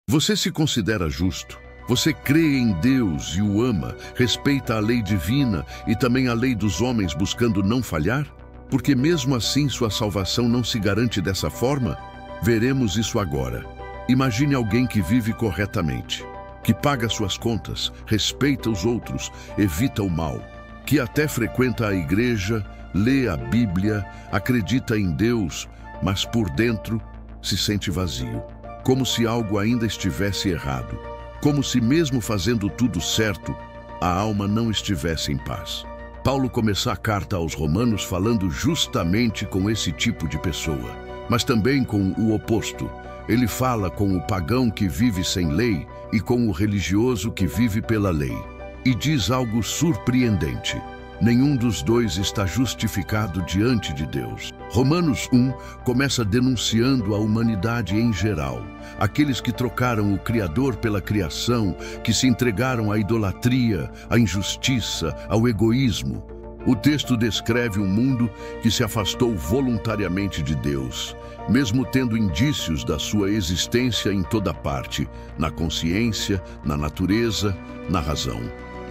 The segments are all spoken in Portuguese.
Você se considera justo? Você crê em Deus e o ama, respeita a lei divina e também a lei dos homens buscando não falhar? Porque mesmo assim sua salvação não se garante dessa forma? Veremos isso agora. Imagine alguém que vive corretamente, que paga suas contas, respeita os outros, evita o mal, que até frequenta a igreja, lê a Bíblia, acredita em Deus, mas por dentro se sente vazio, como se algo ainda estivesse errado, como se mesmo fazendo tudo certo, a alma não estivesse em paz. Paulo começa a carta aos Romanos falando justamente com esse tipo de pessoa, mas também com o oposto. Ele fala com o pagão que vive sem lei e com o religioso que vive pela lei. E diz algo surpreendente: nenhum dos dois está justificado diante de Deus. Romanos 1 começa denunciando a humanidade em geral, aqueles que trocaram o Criador pela criação, que se entregaram à idolatria, à injustiça, ao egoísmo. O texto descreve um mundo que se afastou voluntariamente de Deus, mesmo tendo indícios da sua existência em toda parte, na consciência, na natureza, na razão.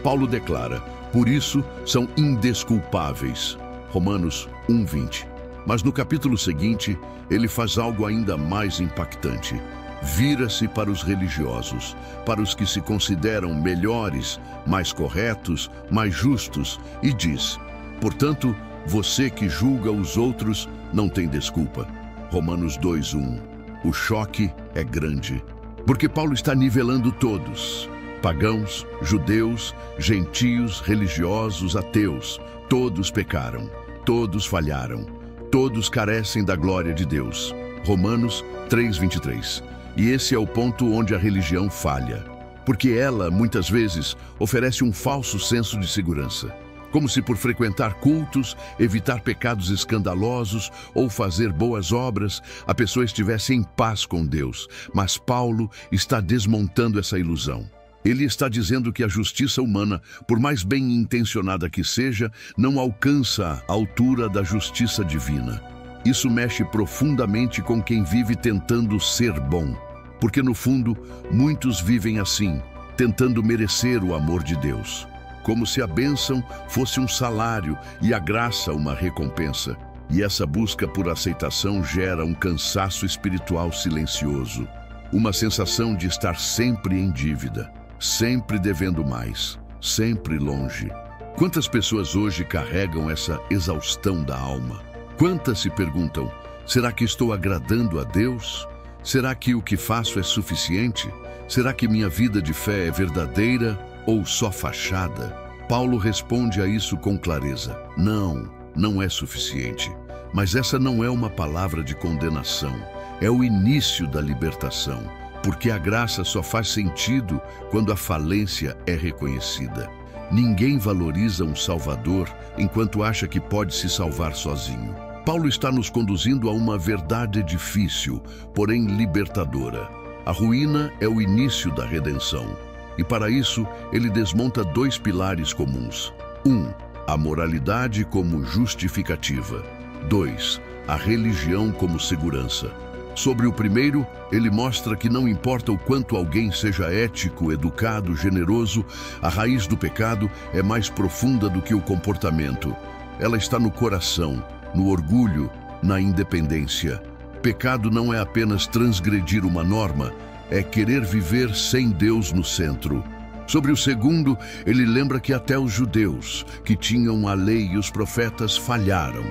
Paulo declara: por isso são indesculpáveis. Romanos 1:20. Mas no capítulo seguinte, ele faz algo ainda mais impactante. Vira-se para os religiosos, para os que se consideram melhores, mais corretos, mais justos, e diz: portanto, você que julga os outros não tem desculpa. Romanos 2:1. O choque é grande, porque Paulo está nivelando todos. Pagãos, judeus, gentios, religiosos, ateus, todos pecaram, todos falharam, todos carecem da glória de Deus. Romanos 3:23. E esse é o ponto onde a religião falha, porque ela, muitas vezes, oferece um falso senso de segurança, como se por frequentar cultos, evitar pecados escandalosos ou fazer boas obras, a pessoa estivesse em paz com Deus. Mas Paulo está desmontando essa ilusão. Ele está dizendo que a justiça humana, por mais bem intencionada que seja, não alcança a altura da justiça divina. Isso mexe profundamente com quem vive tentando ser bom, porque no fundo, muitos vivem assim, tentando merecer o amor de Deus, como se a bênção fosse um salário e a graça uma recompensa. E essa busca por aceitação gera um cansaço espiritual silencioso, uma sensação de estar sempre em dívida, sempre devendo mais, sempre longe. Quantas pessoas hoje carregam essa exaustão da alma? Quantas se perguntam: será que estou agradando a Deus? Será que o que faço é suficiente? Será que minha vida de fé é verdadeira ou só fachada? Paulo responde a isso com clareza: não é suficiente. Mas essa não é uma palavra de condenação, é o início da libertação, porque a graça só faz sentido quando a falência é reconhecida. Ninguém valoriza um Salvador enquanto acha que pode se salvar sozinho. Paulo está nos conduzindo a uma verdade difícil, porém libertadora. A ruína é o início da redenção. E para isso, ele desmonta dois pilares comuns. 1. A moralidade como justificativa. 2. A religião como segurança. Sobre o primeiro, ele mostra que não importa o quanto alguém seja ético, educado, generoso, a raiz do pecado é mais profunda do que o comportamento. Ela está no coração, no orgulho, na independência. Pecado não é apenas transgredir uma norma, é querer viver sem Deus no centro. Sobre o segundo, ele lembra que até os judeus, que tinham a lei e os profetas, falharam.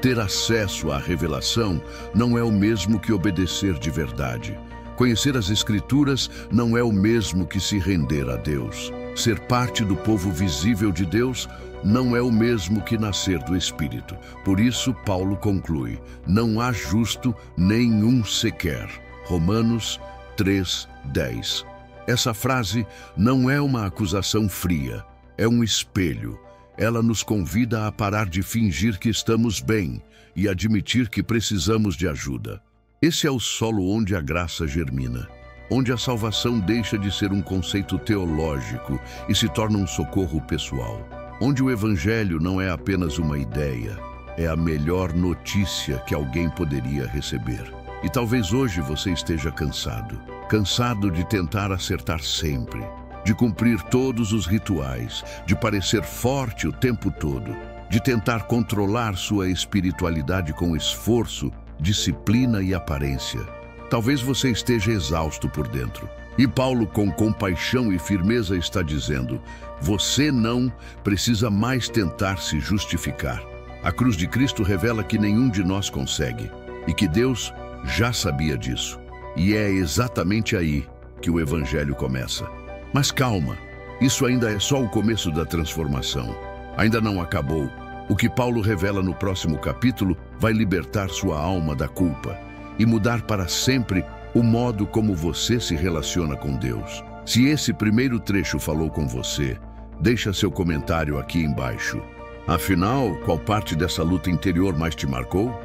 Ter acesso à revelação não é o mesmo que obedecer de verdade. Conhecer as Escrituras não é o mesmo que se render a Deus. Ser parte do povo visível de Deus não é o mesmo que nascer do Espírito. Por isso, Paulo conclui: não há justo nenhum sequer. Romanos 3:10. Essa frase não é uma acusação fria, é um espelho. Ela nos convida a parar de fingir que estamos bem e admitir que precisamos de ajuda. Esse é o solo onde a graça germina, onde a salvação deixa de ser um conceito teológico e se torna um socorro pessoal, onde o Evangelho não é apenas uma ideia, é a melhor notícia que alguém poderia receber. E talvez hoje você esteja cansado cansado de tentar acertar sempre, de cumprir todos os rituais, de parecer forte o tempo todo, de tentar controlar sua espiritualidade com esforço, disciplina e aparência. Talvez você esteja exausto por dentro. E Paulo, com compaixão e firmeza, está dizendo: você não precisa mais tentar se justificar. A cruz de Cristo revela que nenhum de nós consegue e que Deus já sabia disso. E é exatamente aí que o Evangelho começa. Mas calma, isso ainda é só o começo da transformação. Ainda não acabou. O que Paulo revela no próximo capítulo vai libertar sua alma da culpa e mudar para sempre o modo como você se relaciona com Deus. Se esse primeiro trecho falou com você, deixa seu comentário aqui embaixo. Afinal, qual parte dessa luta interior mais te marcou?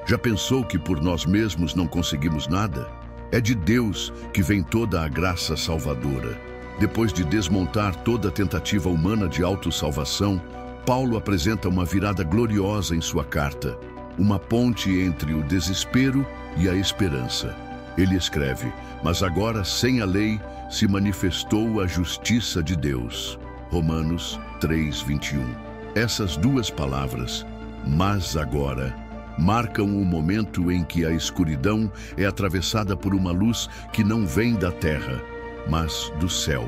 Já pensou que por nós mesmos não conseguimos nada? É de Deus que vem toda a graça salvadora. Depois de desmontar toda a tentativa humana de autossalvação, Paulo apresenta uma virada gloriosa em sua carta, uma ponte entre o desespero e a esperança. Ele escreve: mas agora, sem a lei, se manifestou a justiça de Deus. Romanos 3:21. Essas duas palavras, mas agora, marcam o momento em que a escuridão é atravessada por uma luz que não vem da terra, mas do céu.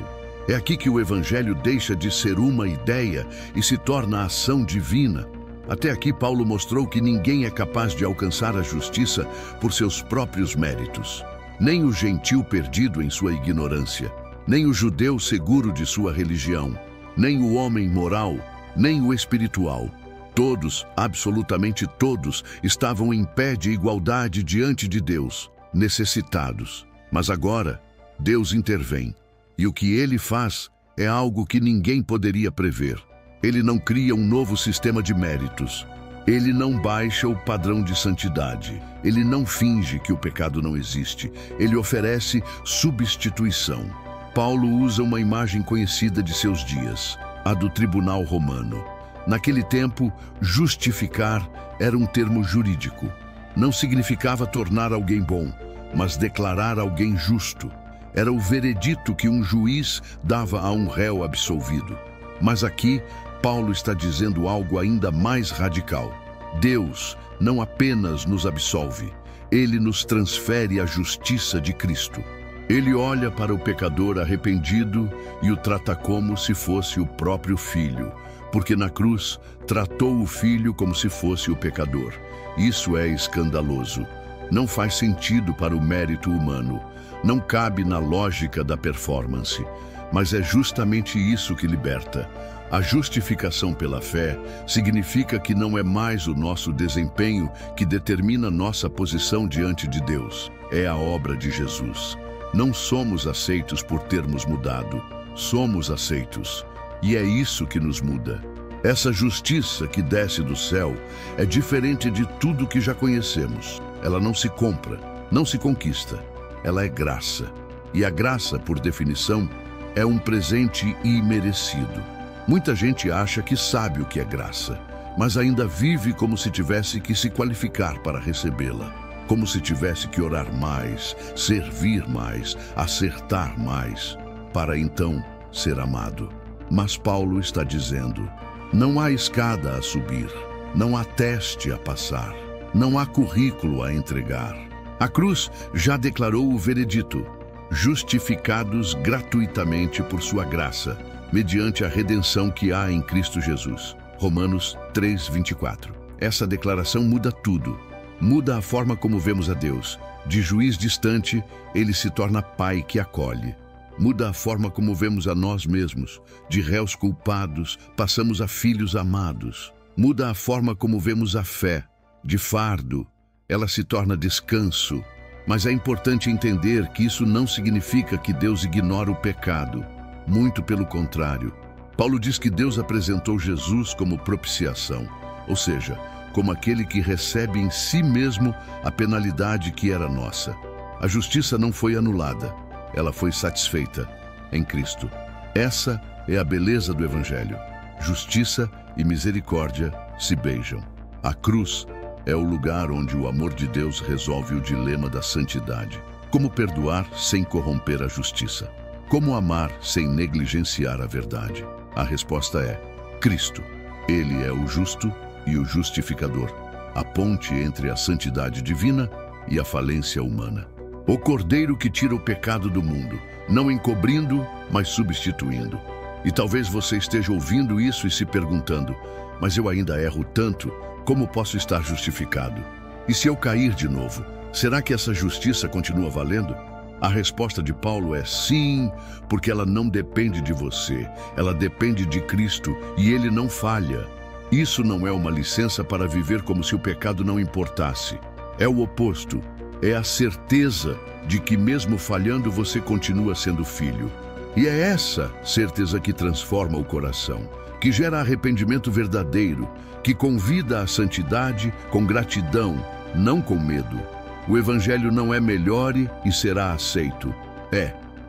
É aqui que o Evangelho deixa de ser uma ideia e se torna ação divina. Até aqui, Paulo mostrou que ninguém é capaz de alcançar a justiça por seus próprios méritos. Nem o gentil perdido em sua ignorância, nem o judeu seguro de sua religião, nem o homem moral, nem o espiritual. Todos, absolutamente todos, estavam em pé de igualdade diante de Deus, necessitados. Mas agora, Deus intervém. E o que ele faz é algo que ninguém poderia prever. Ele não cria um novo sistema de méritos. Ele não baixa o padrão de santidade. Ele não finge que o pecado não existe. Ele oferece substituição. Paulo usa uma imagem conhecida de seus dias, a do tribunal romano. Naquele tempo, justificar era um termo jurídico. Não significava tornar alguém bom, mas declarar alguém justo. Era o veredito que um juiz dava a um réu absolvido. Mas aqui, Paulo está dizendo algo ainda mais radical. Deus não apenas nos absolve, ele nos transfere a justiça de Cristo. Ele olha para o pecador arrependido e o trata como se fosse o próprio filho, porque na cruz tratou o filho como se fosse o pecador. Isso é escandaloso. Não faz sentido para o mérito humano. Não cabe na lógica da performance. Mas é justamente isso que liberta. A justificação pela fé significa que não é mais o nosso desempenho que determina nossa posição diante de Deus. É a obra de Jesus. Não somos aceitos por termos mudado. Somos aceitos. E é isso que nos muda. Essa justiça que desce do céu é diferente de tudo que já conhecemos. Ela não se compra, não se conquista. Ela é graça. E a graça, por definição, é um presente imerecido. Muita gente acha que sabe o que é graça, mas ainda vive como se tivesse que se qualificar para recebê-la. Como se tivesse que orar mais, servir mais, acertar mais, para então ser amado. Mas Paulo está dizendo: não há escada a subir, não há teste a passar, não há currículo a entregar. A cruz já declarou o veredito: justificados gratuitamente por sua graça, mediante a redenção que há em Cristo Jesus. Romanos 3:24. Essa declaração muda tudo. Muda a forma como vemos a Deus. De juiz distante, ele se torna pai que acolhe. Muda a forma como vemos a nós mesmos. De réus culpados, passamos a filhos amados. Muda a forma como vemos a fé. De fardo, ela se torna descanso. Mas é importante entender que isso não significa que Deus ignora o pecado. Muito pelo contrário. Paulo diz que Deus apresentou Jesus como propiciação, ou seja, como aquele que recebe em si mesmo a penalidade que era nossa. A justiça não foi anulada, ela foi satisfeita em Cristo. Essa é a beleza do Evangelho. Justiça e misericórdia se beijam. A cruz é o lugar onde o amor de Deus resolve o dilema da santidade. Como perdoar sem corromper a justiça? Como amar sem negligenciar a verdade? A resposta é Cristo. Ele é o justo e o justificador, a ponte entre a santidade divina e a falência humana. O Cordeiro que tira o pecado do mundo, não encobrindo, mas substituindo. E talvez você esteja ouvindo isso e se perguntando, mas eu ainda erro tanto, como posso estar justificado? E se eu cair de novo, será que essa justiça continua valendo? A resposta de Paulo é sim, porque ela não depende de você, ela depende de Cristo e ele não falha. Isso não é uma licença para viver como se o pecado não importasse. É o oposto, é a certeza de que mesmo falhando você continua sendo filho. E é essa certeza que transforma o coração, que gera arrependimento verdadeiro, que convida à santidade com gratidão, não com medo. O Evangelho não é melhore e será aceito.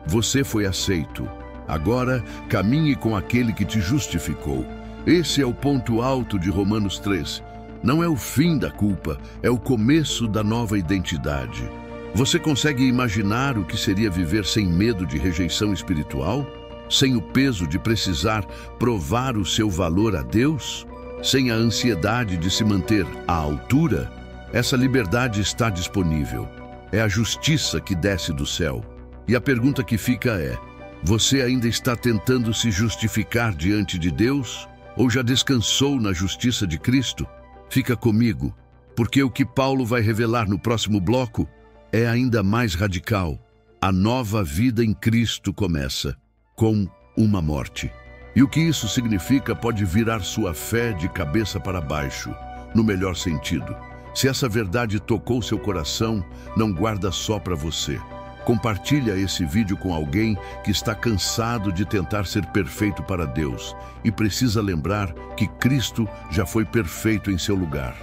Você foi aceito. Agora, caminhe com aquele que te justificou. Esse é o ponto alto de Romanos 3. Não é o fim da culpa, é o começo da nova identidade. Você consegue imaginar o que seria viver sem medo de rejeição espiritual? Sem o peso de precisar provar o seu valor a Deus? Sem a ansiedade de se manter à altura? Essa liberdade está disponível. É a justiça que desce do céu. E a pergunta que fica é: você ainda está tentando se justificar diante de Deus? Ou já descansou na justiça de Cristo? Fica comigo, porque o que Paulo vai revelar no próximo bloco é ainda mais radical. A nova vida em Cristo começa com uma morte. E o que isso significa pode virar sua fé de cabeça para baixo, no melhor sentido. Se essa verdade tocou seu coração, não guarda só para você. Compartilha esse vídeo com alguém que está cansado de tentar ser perfeito para Deus e precisa lembrar que Cristo já foi perfeito em seu lugar.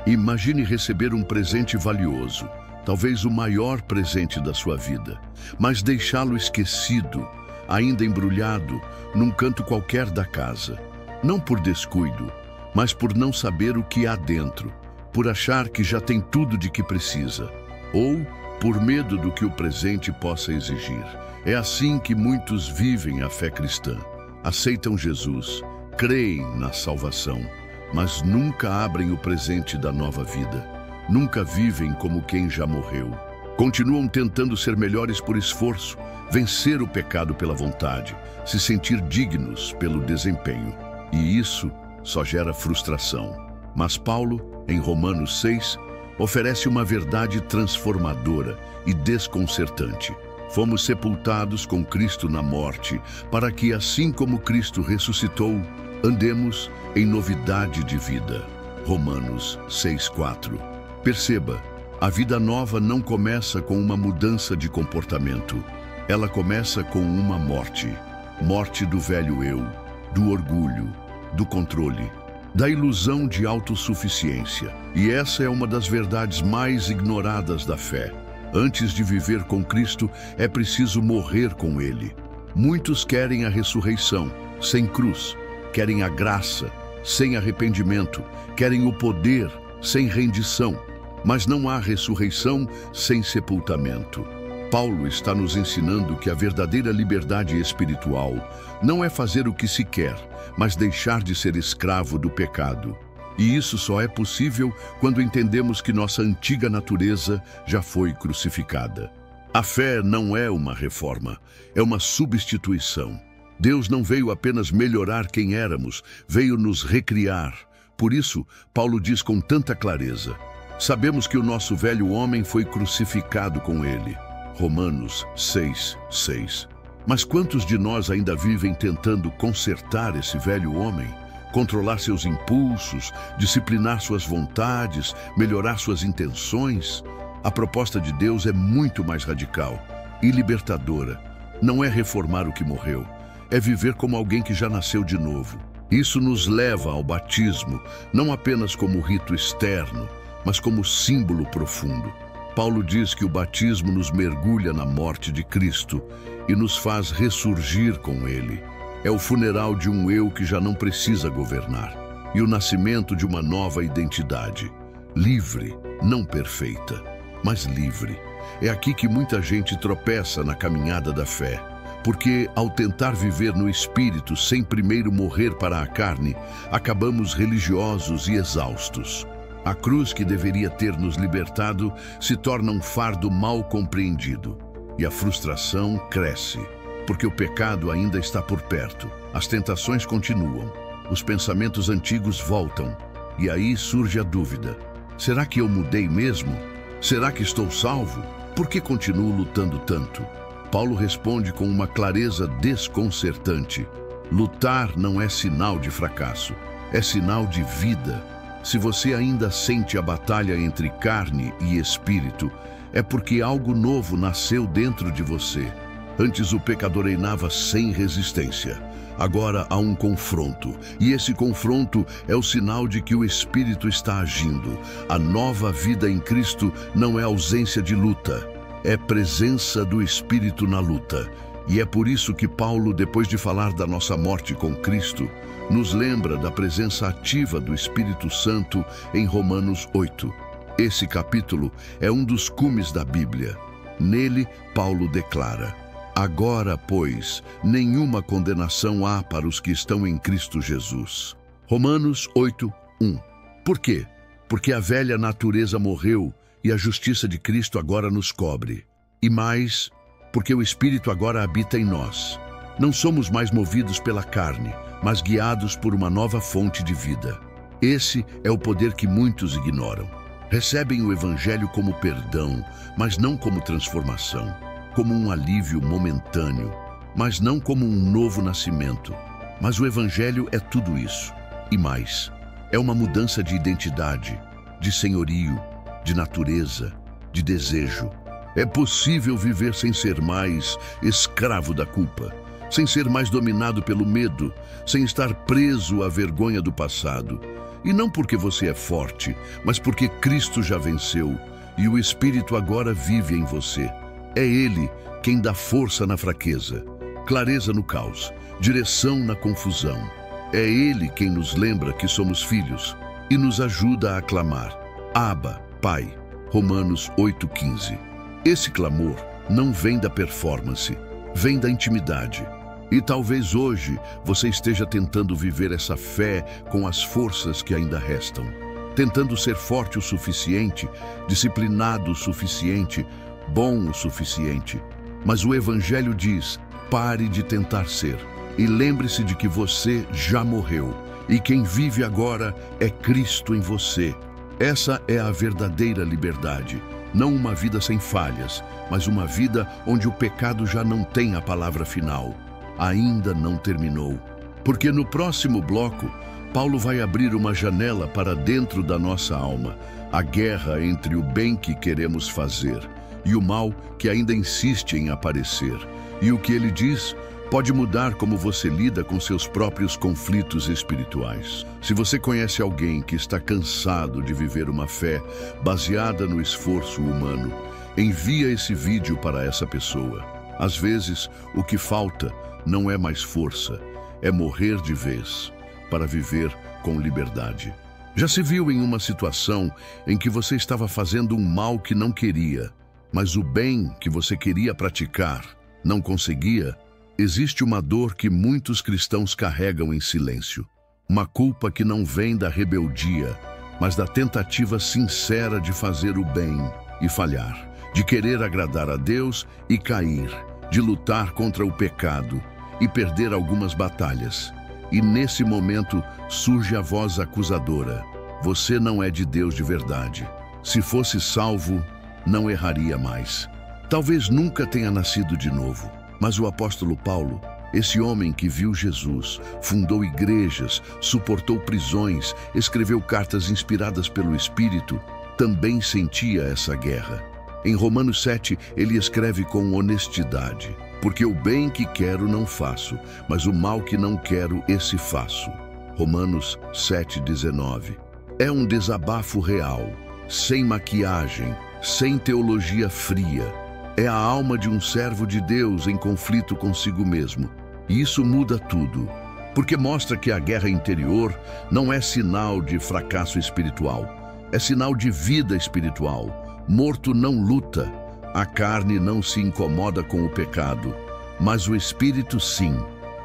Imagine receber um presente valioso, talvez o maior presente da sua vida, mas deixá-lo esquecido, ainda embrulhado, num canto qualquer da casa. Não por descuido, mas por não saber o que há dentro, por achar que já tem tudo de que precisa, ou por medo do que o presente possa exigir. É assim que muitos vivem a fé cristã. Aceitam Jesus, creem na salvação, mas nunca abrem o presente da nova vida. Nunca vivem como quem já morreu. Continuam tentando ser melhores por esforço, vencer o pecado pela vontade, se sentir dignos pelo desempenho. E isso só gera frustração. Mas Paulo, em Romanos 6, oferece uma verdade transformadora e desconcertante. Fomos sepultados com Cristo na morte, para que, assim como Cristo ressuscitou, andemos em novidade de vida. Romanos 6:4. Perceba, a vida nova não começa com uma mudança de comportamento. Ela começa com uma morte. Morte do velho eu, do orgulho, do controle, da ilusão de autossuficiência. E essa é uma das verdades mais ignoradas da fé. Antes de viver com Cristo, é preciso morrer com Ele. Muitos querem a ressurreição, sem cruz. Querem a graça, sem arrependimento. Querem o poder, sem rendição. Mas não há ressurreição sem sepultamento. Paulo está nos ensinando que a verdadeira liberdade espiritual não é fazer o que se quer, mas deixar de ser escravo do pecado. E isso só é possível quando entendemos que nossa antiga natureza já foi crucificada. A fé não é uma reforma, é uma substituição. Deus não veio apenas melhorar quem éramos, veio nos recriar. Por isso, Paulo diz com tanta clareza: sabemos que o nosso velho homem foi crucificado com ele. Romanos 6:6. Mas quantos de nós ainda vivem tentando consertar esse velho homem? Controlar seus impulsos, disciplinar suas vontades, melhorar suas intenções? A proposta de Deus é muito mais radical e libertadora. Não é reformar o que morreu, é viver como alguém que já nasceu de novo. Isso nos leva ao batismo, não apenas como rito externo, mas como símbolo profundo. Paulo diz que o batismo nos mergulha na morte de Cristo e nos faz ressurgir com Ele. É o funeral de um eu que já não precisa governar e o nascimento de uma nova identidade. Livre, não perfeita, mas livre. É aqui que muita gente tropeça na caminhada da fé. Porque, ao tentar viver no espírito sem primeiro morrer para a carne, acabamos religiosos e exaustos. A cruz que deveria ter nos libertado se torna um fardo mal compreendido. E a frustração cresce, porque o pecado ainda está por perto. As tentações continuam, os pensamentos antigos voltam. E aí surge a dúvida: será que eu mudei mesmo? Será que estou salvo? Por que continuo lutando tanto? Paulo responde com uma clareza desconcertante. Lutar não é sinal de fracasso, é sinal de vida. Se você ainda sente a batalha entre carne e espírito, é porque algo novo nasceu dentro de você. Antes o pecador reinava sem resistência. Agora há um confronto, e esse confronto é o sinal de que o Espírito está agindo. A nova vida em Cristo não é ausência de luta, é presença do Espírito na luta. E é por isso que Paulo, depois de falar da nossa morte com Cristo, nos lembra da presença ativa do Espírito Santo em Romanos 8. Esse capítulo é um dos cumes da Bíblia. Nele, Paulo declara: agora, pois, nenhuma condenação há para os que estão em Cristo Jesus. Romanos 8, 1. Por quê? Porque a velha natureza morreu e a justiça de Cristo agora nos cobre. E mais, porque o Espírito agora habita em nós. Não somos mais movidos pela carne, mas guiados por uma nova fonte de vida. Esse é o poder que muitos ignoram. Recebem o Evangelho como perdão, mas não como transformação. Como um alívio momentâneo, mas não como um novo nascimento. Mas o Evangelho é tudo isso, e mais. É uma mudança de identidade, de senhorio, de natureza, de desejo. É possível viver sem ser mais escravo da culpa, sem ser mais dominado pelo medo, sem estar preso à vergonha do passado. E não porque você é forte, mas porque Cristo já venceu e o Espírito agora vive em você. É Ele quem dá força na fraqueza, clareza no caos, direção na confusão. É Ele quem nos lembra que somos filhos e nos ajuda a clamar: Abba, Pai. Romanos 8,15. Esse clamor não vem da performance, vem da intimidade. E talvez hoje você esteja tentando viver essa fé com as forças que ainda restam. Tentando ser forte o suficiente, disciplinado o suficiente, bom o suficiente. Mas o Evangelho diz: pare de tentar ser. E lembre-se de que você já morreu. E quem vive agora é Cristo em você. Essa é a verdadeira liberdade. Não uma vida sem falhas, mas uma vida onde o pecado já não tem a palavra final. Ainda não terminou. Porque no próximo bloco, Paulo vai abrir uma janela para dentro da nossa alma, a guerra entre o bem que queremos fazer e o mal que ainda insiste em aparecer. E o que ele diz pode mudar como você lida com seus próprios conflitos espirituais. Se você conhece alguém que está cansado de viver uma fé baseada no esforço humano, envia esse vídeo para essa pessoa. Às vezes, o que falta não é mais força, é morrer de vez para viver com liberdade. Já se viu em uma situação em que você estava fazendo um mal que não queria, mas o bem que você queria praticar não conseguia? Existe uma dor que muitos cristãos carregam em silêncio. Uma culpa que não vem da rebeldia, mas da tentativa sincera de fazer o bem e falhar, de querer agradar a Deus e cair, de lutar contra o pecado e perder algumas batalhas. E nesse momento surge a voz acusadora: você não é de Deus de verdade. Se fosse salvo, não erraria mais. Talvez nunca tenha nascido de novo. Mas o apóstolo Paulo, esse homem que viu Jesus, fundou igrejas, suportou prisões, escreveu cartas inspiradas pelo Espírito, também sentia essa guerra. Em Romanos 7, ele escreve com honestidade: porque o bem que quero não faço, mas o mal que não quero, esse faço. Romanos 7,19. É um desabafo real, sem maquiagem, sem teologia fria. É a alma de um servo de Deus em conflito consigo mesmo. E isso muda tudo, porque mostra que a guerra interior não é sinal de fracasso espiritual, é sinal de vida espiritual. Morto não luta, A carne não se incomoda com o pecado, mas o Espírito sim.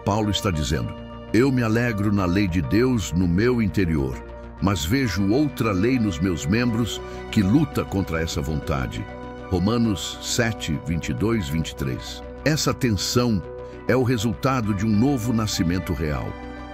Paulo está dizendo: eu me alegro na lei de Deus no meu interior, mas vejo outra lei nos meus membros que luta contra essa vontade. Romanos 7, 22, 23. Essa tensão é o resultado de um novo nascimento real.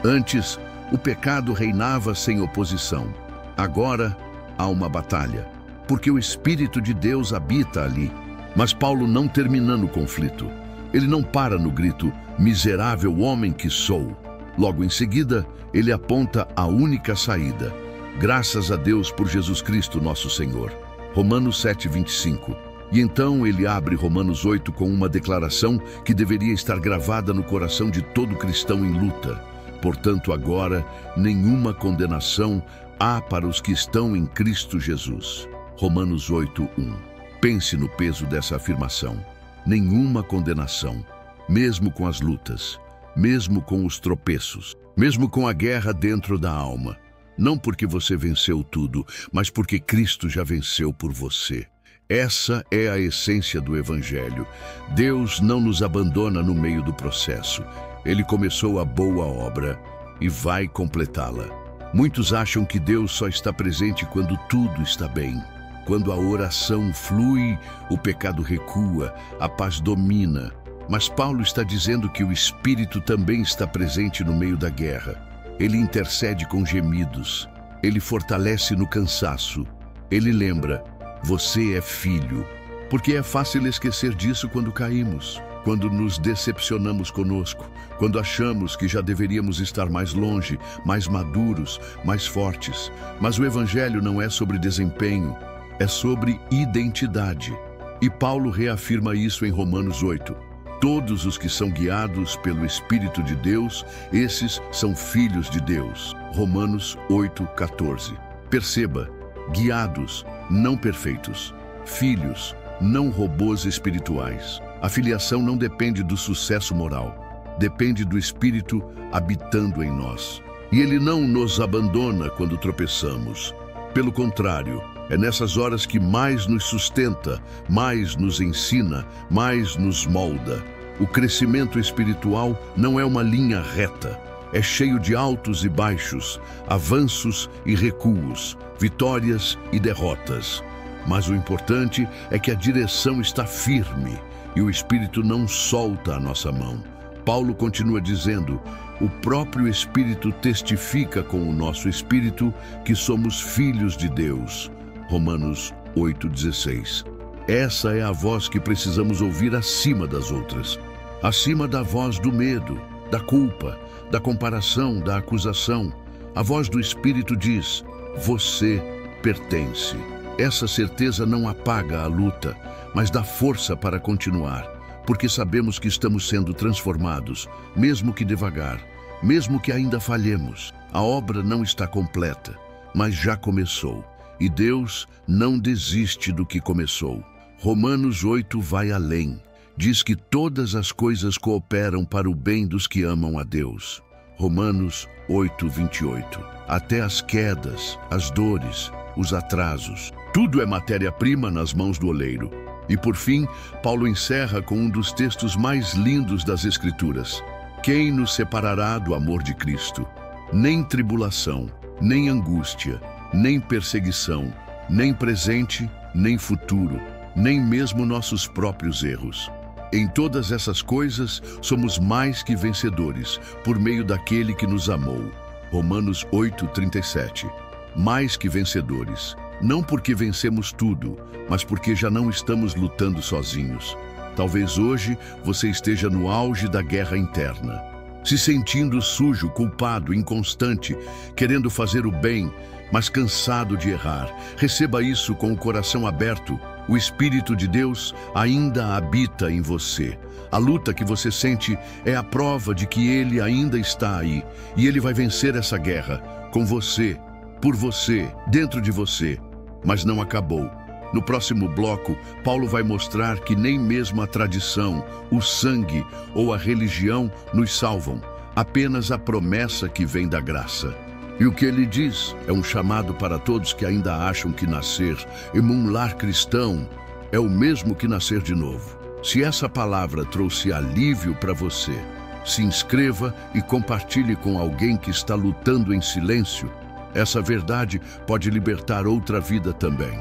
Antes, o pecado reinava sem oposição. Agora, há uma batalha, porque o Espírito de Deus habita ali. Mas Paulo não termina no conflito. Ele não para no grito: miserável homem que sou. Logo em seguida, ele aponta a única saída. Graças a Deus por Jesus Cristo, nosso Senhor. Romanos 7, 25. E então ele abre Romanos 8 com uma declaração que deveria estar gravada no coração de todo cristão em luta. Portanto, agora, nenhuma condenação há para os que estão em Cristo Jesus. Romanos 8, 1. Pense no peso dessa afirmação. Nenhuma condenação, mesmo com as lutas, mesmo com os tropeços, mesmo com a guerra dentro da alma. Não porque você venceu tudo, mas porque Cristo já venceu por você. Essa é a essência do Evangelho. Deus não nos abandona no meio do processo. Ele começou a boa obra e vai completá-la. Muitos acham que Deus só está presente quando tudo está bem. Quando a oração flui, o pecado recua, a paz domina. Mas Paulo está dizendo que o Espírito também está presente no meio da guerra. Ele intercede com gemidos. Ele fortalece no cansaço. Ele lembra: você é filho. Porque é fácil esquecer disso quando caímos, quando nos decepcionamos conosco, quando achamos que já deveríamos estar mais longe, mais maduros, mais fortes. Mas o Evangelho não é sobre desempenho, é sobre identidade. E Paulo reafirma isso em Romanos 8. Todos os que são guiados pelo Espírito de Deus, esses são filhos de Deus. Romanos 8, 14. Perceba: guiados, não perfeitos. Filhos, não robôs espirituais. A filiação não depende do sucesso moral. Depende do Espírito habitando em nós. E Ele não nos abandona quando tropeçamos. Pelo contrário, é nessas horas que mais nos sustenta, mais nos ensina, mais nos molda. O crescimento espiritual não é uma linha reta. É cheio de altos e baixos, avanços e recuos, vitórias e derrotas. Mas o importante é que a direção está firme e o Espírito não solta a nossa mão. Paulo continua dizendo: o próprio Espírito testifica com o nosso espírito que somos filhos de Deus. Romanos 8,16. Essa é a voz que precisamos ouvir acima das outras. Acima da voz do medo, da culpa, da comparação, da acusação. A voz do Espírito diz: você pertence. Essa certeza não apaga a luta, mas dá força para continuar, porque sabemos que estamos sendo transformados, mesmo que devagar, mesmo que ainda falhemos. A obra não está completa, mas já começou. E Deus não desiste do que começou. Romanos 8 vai além. Diz que todas as coisas cooperam para o bem dos que amam a Deus. Romanos 8, 28. Até as quedas, as dores, os atrasos. Tudo é matéria-prima nas mãos do oleiro. E por fim, Paulo encerra com um dos textos mais lindos das Escrituras. Quem nos separará do amor de Cristo? Nem tribulação, nem angústia, nem perseguição, nem presente, nem futuro, nem mesmo nossos próprios erros. Em todas essas coisas, somos mais que vencedores, por meio daquele que nos amou. Romanos 8, 37. Mais que vencedores. Não porque vencemos tudo, mas porque já não estamos lutando sozinhos. Talvez hoje você esteja no auge da guerra interna, se sentindo sujo, culpado, inconstante, querendo fazer o bem, mas cansado de errar. Receba isso com o coração aberto. O Espírito de Deus ainda habita em você. A luta que você sente é a prova de que Ele ainda está aí. E Ele vai vencer essa guerra com você, por você, dentro de você. Mas não acabou. No próximo bloco, Paulo vai mostrar que nem mesmo a tradição, o sangue ou a religião nos salvam. Apenas a promessa que vem da graça. E o que ele diz é um chamado para todos que ainda acham que nascer em um lar cristão é o mesmo que nascer de novo. Se essa palavra trouxe alívio para você, se inscreva e compartilhe com alguém que está lutando em silêncio. Essa verdade pode libertar outra vida também.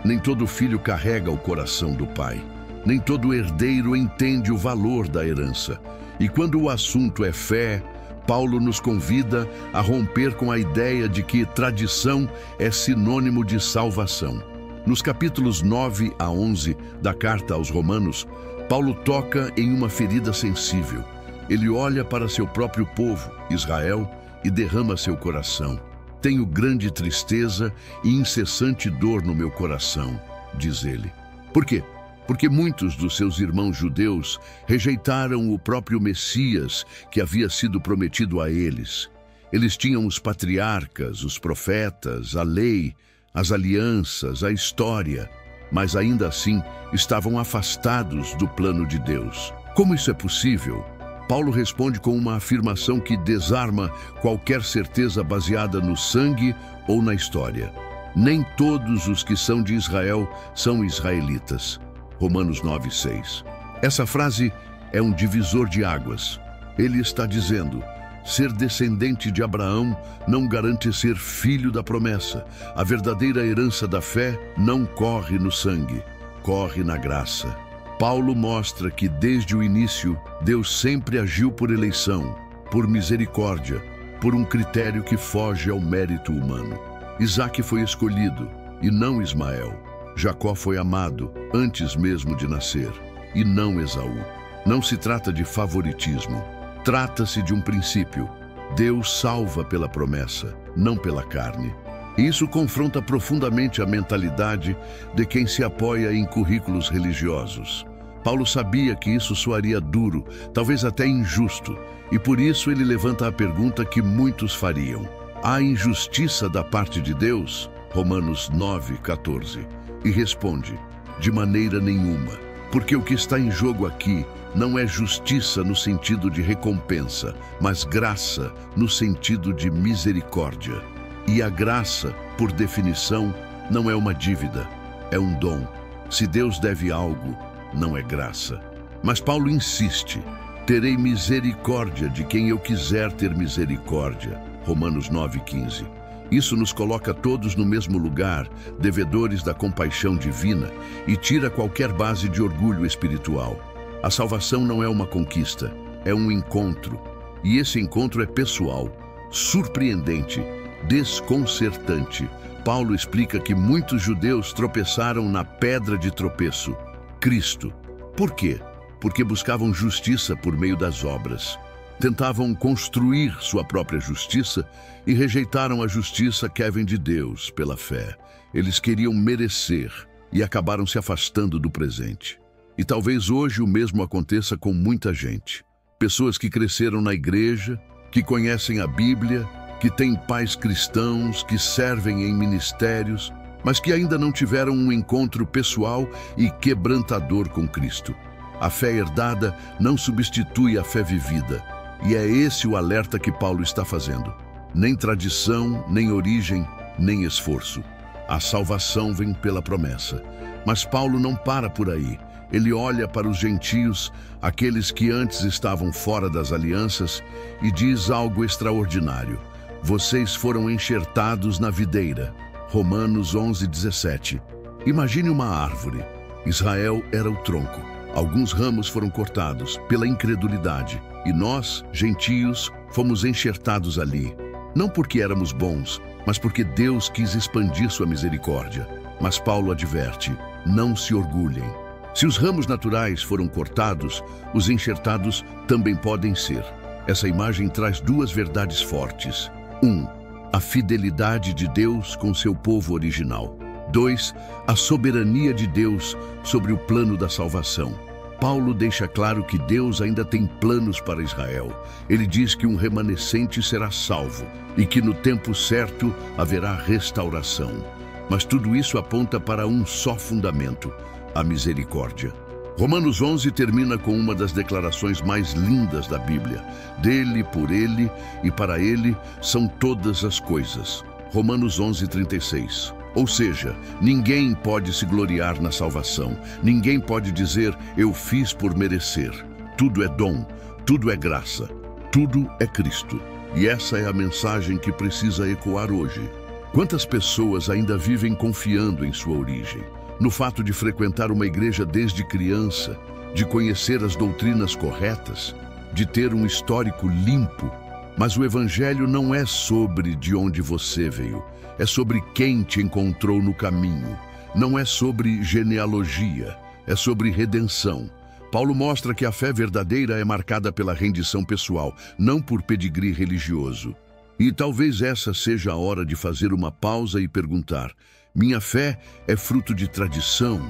Nem todo filho carrega o coração do pai. Nem todo herdeiro entende o valor da herança. E quando o assunto é fé, Paulo nos convida a romper com a ideia de que tradição é sinônimo de salvação. Nos capítulos 9 a 11 da carta aos Romanos, Paulo toca em uma ferida sensível. Ele olha para seu próprio povo, Israel, e derrama seu coração. Tenho grande tristeza e incessante dor no meu coração, diz ele. Por quê? Porque muitos dos seus irmãos judeus rejeitaram o próprio Messias que havia sido prometido a eles. Eles tinham os patriarcas, os profetas, a lei, as alianças, a história, mas ainda assim estavam afastados do plano de Deus. Como isso é possível? Paulo responde com uma afirmação que desarma qualquer certeza baseada no sangue ou na história. Nem todos os que são de Israel são israelitas. Romanos 9:6. Essa frase é um divisor de águas. Ele está dizendo: ser descendente de Abraão não garante ser filho da promessa. A verdadeira herança da fé não corre no sangue, corre na graça. Paulo mostra que desde o início, Deus sempre agiu por eleição, por misericórdia, por um critério que foge ao mérito humano. Isaac foi escolhido, e não Ismael. Jacó foi amado antes mesmo de nascer, e não Esaú. Não se trata de favoritismo. Trata-se de um princípio. Deus salva pela promessa, não pela carne. E isso confronta profundamente a mentalidade de quem se apoia em currículos religiosos. Paulo sabia que isso soaria duro, talvez até injusto, e por isso ele levanta a pergunta que muitos fariam. Há injustiça da parte de Deus? Romanos 9:14. E responde: de maneira nenhuma, porque o que está em jogo aqui não é justiça no sentido de recompensa, mas graça no sentido de misericórdia. E a graça, por definição, não é uma dívida, é um dom. Se Deus deve algo, não é graça. Mas Paulo insiste: terei misericórdia de quem eu quiser ter misericórdia. Romanos 9:15. Isso nos coloca todos no mesmo lugar, devedores da compaixão divina, e tira qualquer base de orgulho espiritual. A salvação não é uma conquista, é um encontro. E esse encontro é pessoal, surpreendente, desconcertante. Paulo explica que muitos judeus tropeçaram na pedra de tropeço, Cristo. Por quê? Porque buscavam justiça por meio das obras. Tentavam construir sua própria justiça e rejeitaram a justiça que vem de Deus pela fé. Eles queriam merecer e acabaram se afastando do presente. E talvez hoje o mesmo aconteça com muita gente. Pessoas que cresceram na igreja, que conhecem a Bíblia, que têm pais cristãos, que servem em ministérios, mas que ainda não tiveram um encontro pessoal e quebrantador com Cristo. A fé herdada não substitui a fé vivida. E é esse o alerta que Paulo está fazendo. Nem tradição, nem origem, nem esforço. A salvação vem pela promessa. Mas Paulo não para por aí. Ele olha para os gentios, aqueles que antes estavam fora das alianças, e diz algo extraordinário. Vocês foram enxertados na videira. Romanos 11:17. Imagine uma árvore. Israel era o tronco. Alguns ramos foram cortados pela incredulidade, e nós, gentios, fomos enxertados ali. Não porque éramos bons, mas porque Deus quis expandir sua misericórdia. Mas Paulo adverte: não se orgulhem. Se os ramos naturais foram cortados, os enxertados também podem ser. Essa imagem traz duas verdades fortes. 1. A fidelidade de Deus com seu povo original. 2. A soberania de Deus sobre o plano da salvação. Paulo deixa claro que Deus ainda tem planos para Israel. Ele diz que um remanescente será salvo e que no tempo certo haverá restauração. Mas tudo isso aponta para um só fundamento: a misericórdia. Romanos 11 termina com uma das declarações mais lindas da Bíblia. Dele, por ele e para ele são todas as coisas. Romanos 11:36. Ou seja, ninguém pode se gloriar na salvação. Ninguém pode dizer, eu fiz por merecer. Tudo é dom, tudo é graça, tudo é Cristo. E essa é a mensagem que precisa ecoar hoje. Quantas pessoas ainda vivem confiando em sua origem? No fato de frequentar uma igreja desde criança, de conhecer as doutrinas corretas, de ter um histórico limpo. Mas o Evangelho não é sobre de onde você veio, é sobre quem te encontrou no caminho. Não é sobre genealogia, é sobre redenção. Paulo mostra que a fé verdadeira é marcada pela rendição pessoal, não por pedigree religioso. E talvez essa seja a hora de fazer uma pausa e perguntar: minha fé é fruto de tradição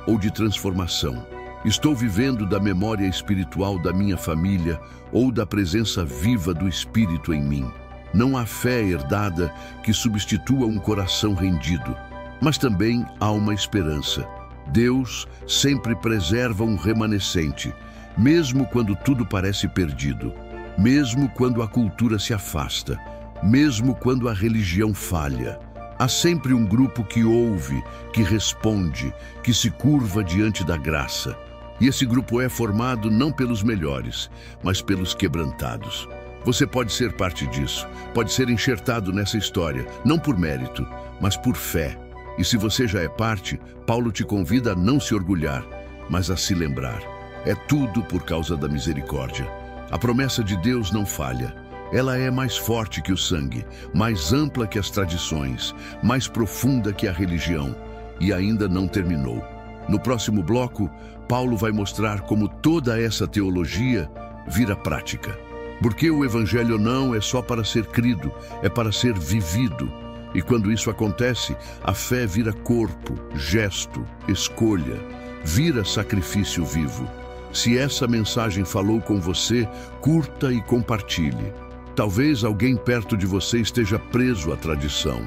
ou de transformação? Estou vivendo da memória espiritual da minha família ou da presença viva do Espírito em mim? Não há fé herdada que substitua um coração rendido, mas também há uma esperança. Deus sempre preserva um remanescente, mesmo quando tudo parece perdido, mesmo quando a cultura se afasta, mesmo quando a religião falha. Há sempre um grupo que ouve, que responde, que se curva diante da graça. E esse grupo é formado não pelos melhores, mas pelos quebrantados. Você pode ser parte disso, pode ser enxertado nessa história, não por mérito, mas por fé. E se você já é parte, Paulo te convida a não se orgulhar, mas a se lembrar. É tudo por causa da misericórdia. A promessa de Deus não falha. Ela é mais forte que o sangue, mais ampla que as tradições, mais profunda que a religião. E ainda não terminou. No próximo bloco, Paulo vai mostrar como toda essa teologia vira prática. Porque o Evangelho não é só para ser crido, é para ser vivido. E quando isso acontece, a fé vira corpo, gesto, escolha, vira sacrifício vivo. Se essa mensagem falou com você, curta e compartilhe. Talvez alguém perto de você esteja preso à tradição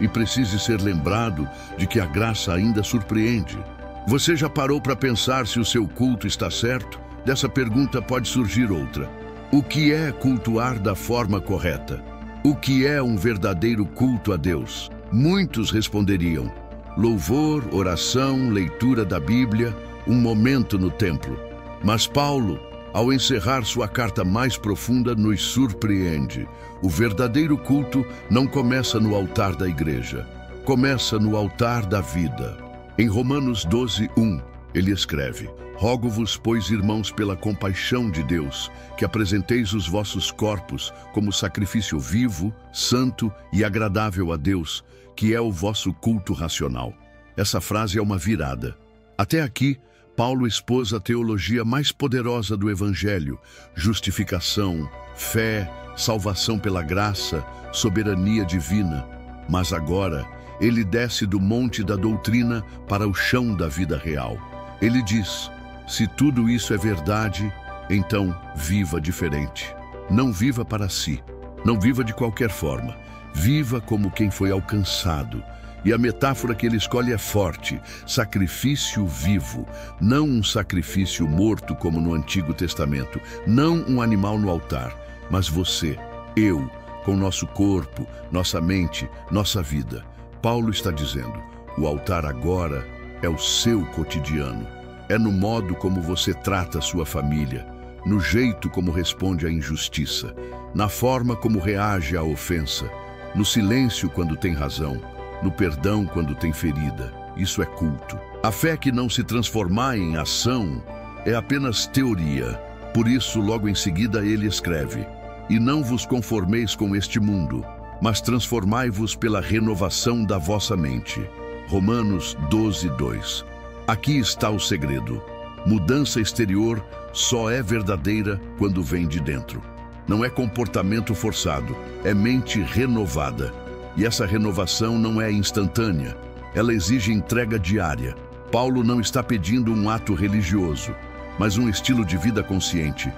e precise ser lembrado de que a graça ainda surpreende. Você já parou para pensar se o seu culto está certo? Dessa pergunta pode surgir outra. O que é cultuar da forma correta? O que é um verdadeiro culto a Deus? Muitos responderiam: louvor, oração, leitura da Bíblia, um momento no templo. Mas Paulo, ao encerrar sua carta mais profunda, nos surpreende. O verdadeiro culto não começa no altar da igreja, começa no altar da vida. Em Romanos 12:1, ele escreve: rogo-vos, pois, irmãos, pela compaixão de Deus, que apresenteis os vossos corpos como sacrifício vivo, santo e agradável a Deus, que é o vosso culto racional. Essa frase é uma virada. Até aqui, Paulo expôs a teologia mais poderosa do Evangelho: justificação, fé, salvação pela graça, soberania divina. Mas agora, ele desce do monte da doutrina para o chão da vida real. Ele diz: se tudo isso é verdade, então viva diferente. Não viva para si, não viva de qualquer forma. Viva como quem foi alcançado. E a metáfora que ele escolhe é forte: sacrifício vivo, não um sacrifício morto como no Antigo Testamento, não um animal no altar, mas você, eu, com nosso corpo, nossa mente, nossa vida. Paulo está dizendo: o altar agora é o seu cotidiano. É no modo como você trata a sua família, no jeito como responde à injustiça, na forma como reage à ofensa, no silêncio quando tem razão, no perdão quando tem ferida. Isso é culto. A fé que não se transformar em ação é apenas teoria. Por isso, logo em seguida, ele escreve: e não vos conformeis com este mundo, mas transformai-vos pela renovação da vossa mente. Romanos 12:2. Aqui está o segredo. Mudança exterior só é verdadeira quando vem de dentro. Não é comportamento forçado, é mente renovada. E essa renovação não é instantânea, ela exige entrega diária. Paulo não está pedindo um ato religioso, mas um estilo de vida consciente.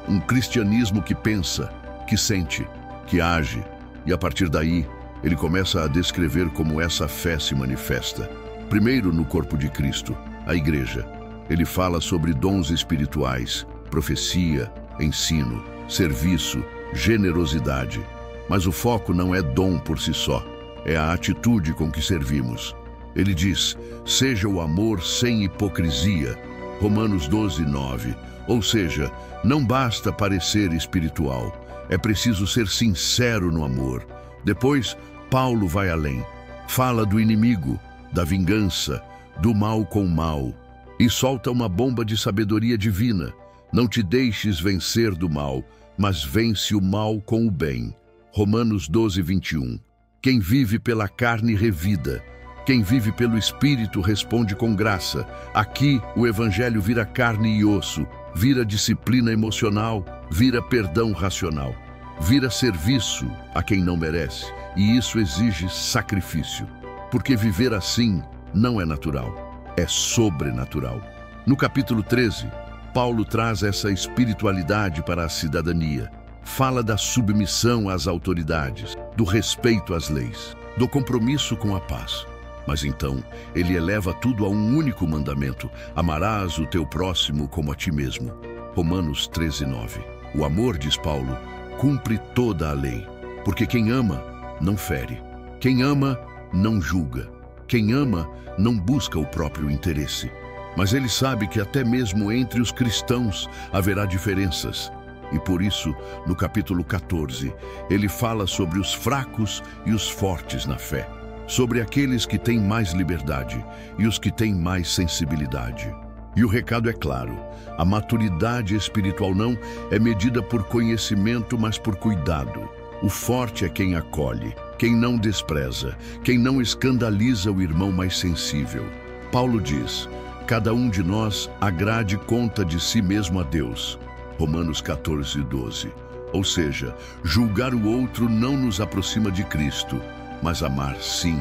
Um cristianismo que pensa, que sente, que age. E a partir daí, ele começa a descrever como essa fé se manifesta. Primeiro, no corpo de Cristo, a igreja. Ele fala sobre dons espirituais, profecia, ensino, serviço, generosidade. Mas o foco não é dom por si só. é a atitude com que servimos. Ele diz, seja o amor sem hipocrisia, Romanos 12, 9. Ou seja, não basta parecer espiritual, é preciso ser sincero no amor. Depois, Paulo vai além. Fala do inimigo, da vingança, do mal com mal, e solta uma bomba de sabedoria divina. Não te deixes vencer do mal, mas vence o mal com o bem. Romanos 12, 21. Quem vive pela carne revida, quem vive pelo Espírito responde com graça. Aqui o Evangelho vira carne e osso, vira disciplina emocional, vira perdão racional, vira serviço a quem não merece, e isso exige sacrifício, porque viver assim não é natural, é sobrenatural. No capítulo 13, Paulo traz essa espiritualidade para a cidadania. Fala da submissão às autoridades, do respeito às leis, do compromisso com a paz. Mas então, ele eleva tudo a um único mandamento: amarás o teu próximo como a ti mesmo. Romanos 13, 9. O amor, diz Paulo, cumpre toda a lei, porque quem ama não fere, quem ama não julga, quem ama não busca o próprio interesse. Mas ele sabe que até mesmo entre os cristãos haverá diferenças. E por isso, no capítulo 14, ele fala sobre os fracos e os fortes na fé, sobre aqueles que têm mais liberdade e os que têm mais sensibilidade. E o recado é claro: a maturidade espiritual não é medida por conhecimento, mas por cuidado. O forte é quem acolhe, quem não despreza, quem não escandaliza o irmão mais sensível. Paulo diz, cada um de nós agrade conta de si mesmo a Deus. Romanos 14, 12. Ou seja, julgar o outro não nos aproxima de Cristo, mas amar sim.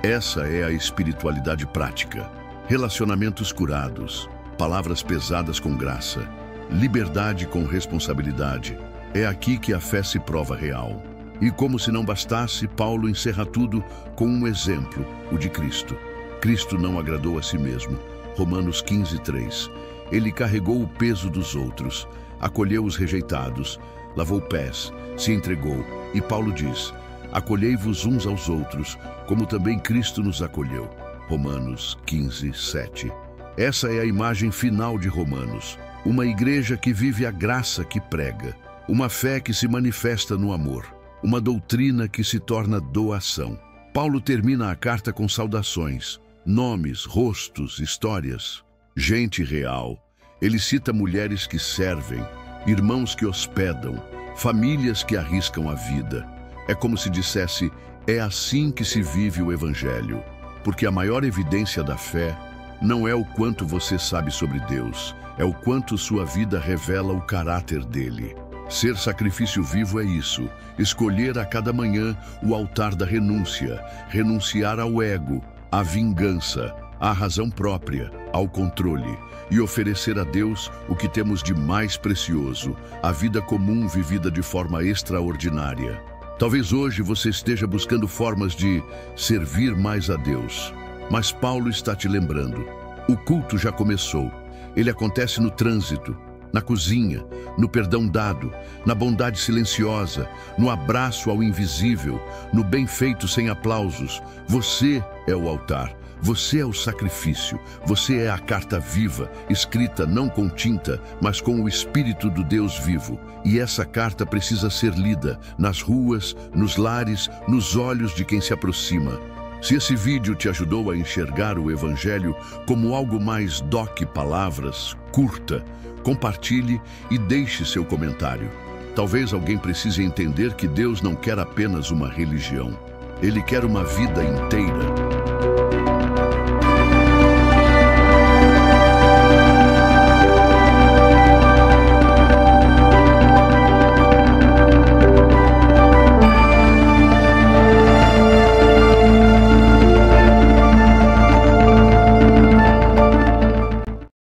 Essa é a espiritualidade prática. Relacionamentos curados, palavras pesadas com graça, liberdade com responsabilidade. É aqui que a fé se prova real. E como se não bastasse, Paulo encerra tudo com um exemplo, o de Cristo. Cristo não agradou a si mesmo. Romanos 15, 3. Ele carregou o peso dos outros, acolheu os rejeitados, lavou pés, se entregou. E Paulo diz, acolhei-vos uns aos outros, como também Cristo nos acolheu. Romanos 15, 7. Essa é a imagem final de Romanos. Uma igreja que vive a graça que prega, uma fé que se manifesta no amor, uma doutrina que se torna doação. Paulo termina a carta com saudações, nomes, rostos, histórias, gente real. Ele cita mulheres que servem, irmãos que hospedam, famílias que arriscam a vida. É como se dissesse, é assim que se vive o Evangelho, porque a maior evidência da fé não é o quanto você sabe sobre Deus, é o quanto sua vida revela o caráter dele. Ser sacrifício vivo é isso, escolher a cada manhã o altar da renúncia, renunciar ao ego, à vingança, à razão própria, ao controle, e oferecer a Deus o que temos de mais precioso, a vida comum vivida de forma extraordinária. Talvez hoje você esteja buscando formas de servir mais a Deus, mas Paulo está te lembrando, o culto já começou. Ele acontece no trânsito, na cozinha, no perdão dado, na bondade silenciosa, no abraço ao invisível, no bem feito sem aplausos. Você é o altar, você é o sacrifício, você é a carta viva, escrita não com tinta, mas com o Espírito do Deus vivo. E essa carta precisa ser lida nas ruas, nos lares, nos olhos de quem se aproxima. Se esse vídeo te ajudou a enxergar o Evangelho como algo mais do que palavras, curta, compartilhe e deixe seu comentário. Talvez alguém precise entender que Deus não quer apenas uma religião. Ele quer uma vida inteira.